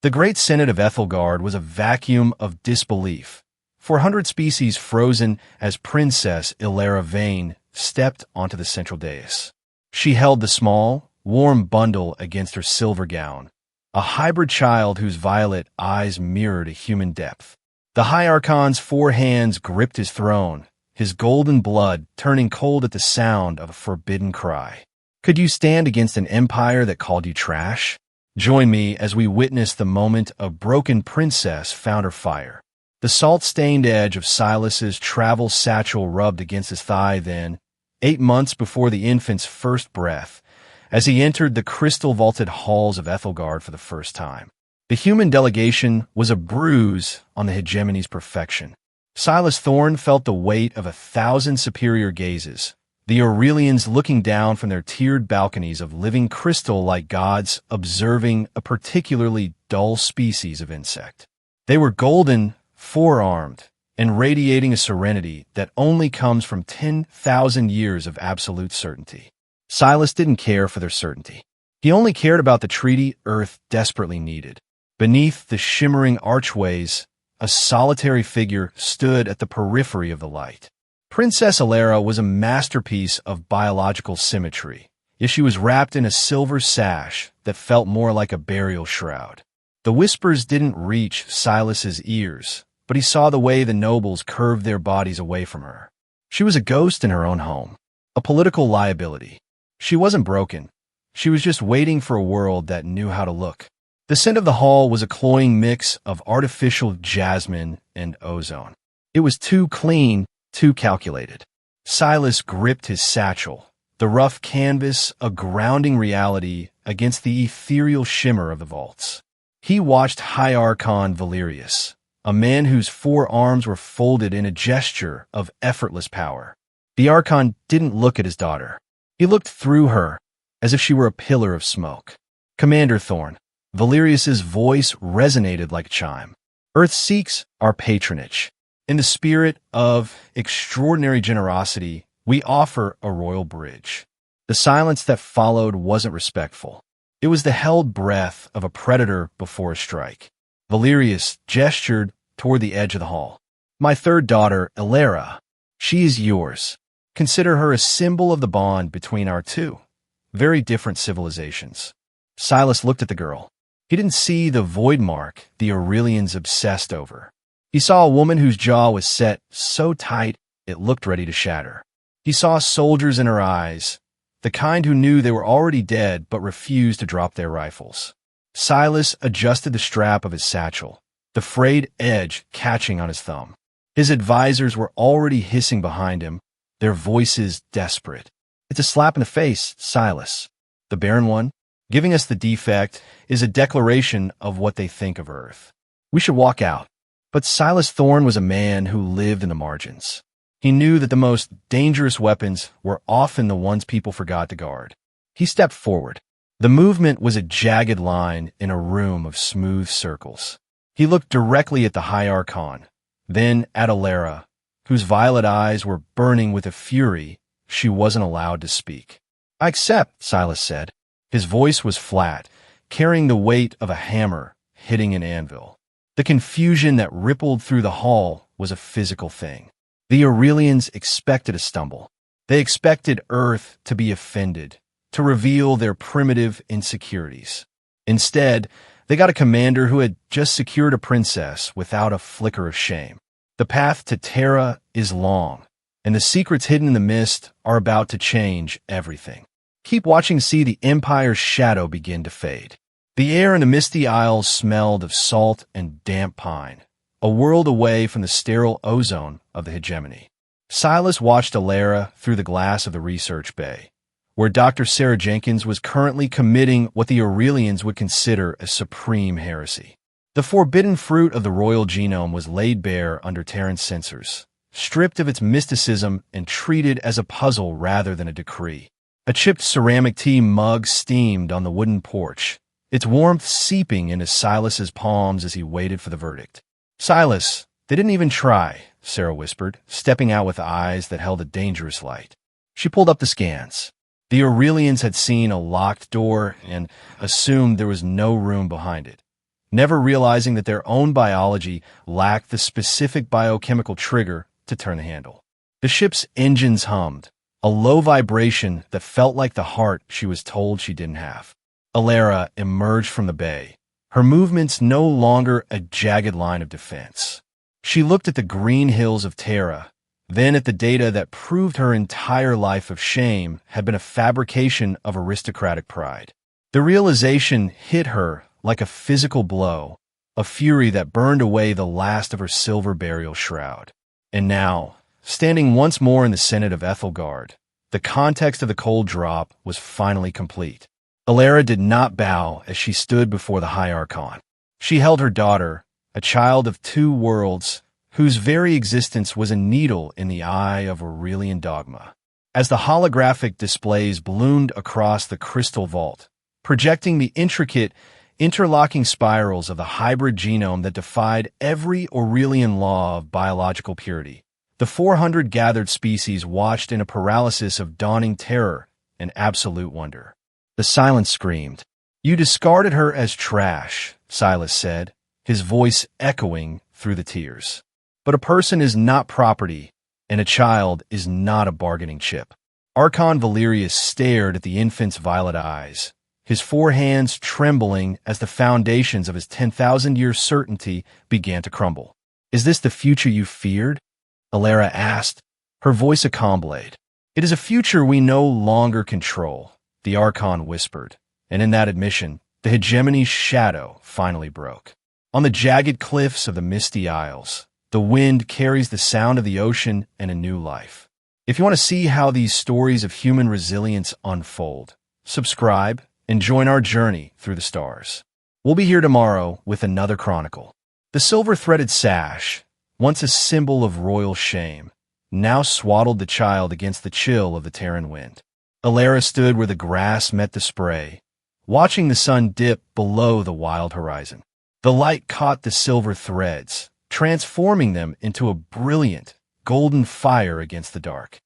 The Great Senate of Ethelgard was a vacuum of disbelief. 400 species frozen as Princess Ilera Vane stepped onto the central dais. She held the small, warm bundle against her silver gown, a hybrid child whose violet eyes mirrored a human depth. The High Archon's 4 hands gripped his throne, his golden blood turning cold at the sound of a forbidden cry. Could you stand against an empire that called you trash? Join me as we witness the moment a broken princess found her fire. The salt-stained edge of Silas's travel satchel rubbed against his thigh then, 8 months before the infant's first breath, as he entered the crystal-vaulted halls of Ethelgard for the first time. The human delegation was a bruise on the hegemony's perfection. Silas Thorne felt the weight of 1,000 superior gazes, the Aurelians looking down from their tiered balconies of living crystal like gods observing a particularly dull species of insect. They were golden, four-armed, and radiating a serenity that only comes from 10,000 years of absolute certainty. Silas didn't care for their certainty. He only cared about the treaty Earth desperately needed. Beneath the shimmering archways, a solitary figure stood at the periphery of the light. Princess Ilera was a masterpiece of biological symmetry, yet she was wrapped in a silver sash that felt more like a burial shroud. The whispers didn't reach Silas's ears, but he saw the way the nobles curved their bodies away from her. She was a ghost in her own home, a political liability. She wasn't broken. She was just waiting for a world that knew how to look. The scent of the hall was a cloying mix of artificial jasmine and ozone. It was too clean, too calculated. Silas gripped his satchel, the rough canvas a grounding reality against the ethereal shimmer of the vaults. He watched High Archon Valerius, a man whose 4 arms were folded in a gesture of effortless power. The Archon didn't look at his daughter. He looked through her, as if she were a pillar of smoke. Commander Thorne, Valerius's voice resonated like a chime. Earth seeks our patronage. In the spirit of extraordinary generosity, we offer a royal bridge. The silence that followed wasn't respectful. It was the held breath of a predator before a strike. Valerius gestured toward the edge of the hall. My 3rd daughter, Ilera. She is yours. Consider her a symbol of the bond between our 2 very different civilizations. Silas looked at the girl. He didn't see the void mark the Aurelians obsessed over. He saw a woman whose jaw was set so tight it looked ready to shatter. He saw soldiers in her eyes, the kind who knew they were already dead but refused to drop their rifles. Silas adjusted the strap of his satchel, the frayed edge catching on his thumb. His advisors were already hissing behind him, their voices desperate. It's a slap in the face, Silas. The barren one, giving us the defect, is a declaration of what they think of Earth. We should walk out. But Silas Thorne was a man who lived in the margins. He knew that the most dangerous weapons were often the ones people forgot to guard. He stepped forward. The movement was a jagged line in a room of smooth circles. He looked directly at the High Archon, then at Ilera, whose violet eyes were burning with a fury she wasn't allowed to speak. I accept, Silas said. His voice was flat, carrying the weight of a hammer hitting an anvil. The confusion that rippled through the hall was a physical thing. The Aurelians expected a stumble. They expected Earth to be offended, to reveal their primitive insecurities. Instead, they got a commander who had just secured a princess without a flicker of shame. The path to Terra is long, and the secrets hidden in the mist are about to change everything. Keep watching to see the Empire's shadow begin to fade. The air in the misty aisles smelled of salt and damp pine, a world away from the sterile ozone of the hegemony. Silas watched Ilera through the glass of the research bay, where Dr. Sarah Jenkins was currently committing what the Aurelians would consider a supreme heresy. The forbidden fruit of the royal genome was laid bare under Terran's censors, stripped of its mysticism and treated as a puzzle rather than a decree. A chipped ceramic tea mug steamed on the wooden porch, its warmth seeping into Silas's palms as he waited for the verdict. Silas, they didn't even try, Sarah whispered, stepping out with eyes that held a dangerous light. She pulled up the scans. The Aurelians had seen a locked door and assumed there was no room behind it. never realizing that their own biology lacked the specific biochemical trigger to turn the handle. The ship's engines hummed, a low vibration that felt like the heart she was told she didn't have. Alara emerged from the bay, her movements no longer a jagged line of defense. She looked at the green hills of Terra, then at the data that proved her entire life of shame had been a fabrication of aristocratic pride. The realization hit her like a physical blow, a fury that burned away the last of her silver burial shroud. And now, standing once more in the Senate of Ethelgard, the context of the cold drop was finally complete. Alara did not bow as she stood before the High Archon. She held her daughter, a child of two worlds, whose very existence was a needle in the eye of Aurelian dogma. As the holographic displays ballooned across the crystal vault, projecting the intricate, interlocking spirals of the hybrid genome that defied every Aurelian law of biological purity, the 400 gathered species watched in a paralysis of dawning terror and absolute wonder. The silence screamed. "You discarded her as trash," Silas said, his voice echoing through the tears. "But a person is not property, and a child is not a bargaining chip." Archon Valerius stared at the infant's violet eyes, his four hands trembling as the foundations of his 10,000-year certainty began to crumble. "Is this the future you feared?" Alara asked, her voice a calm blade. "It is a future we no longer control," the Archon whispered, and in that admission, the hegemony's shadow finally broke. On the jagged cliffs of the misty isles, the wind carries the sound of the ocean and a new life. If you want to see how these stories of human resilience unfold, subscribe and join our journey through the stars. We'll be here tomorrow with another chronicle. The silver-threaded sash, once a symbol of royal shame, now swaddled the child against the chill of the Terran wind. Alara stood where the grass met the spray, watching the sun dip below the wild horizon. The light caught the silver threads, transforming them into a brilliant, golden fire against the dark.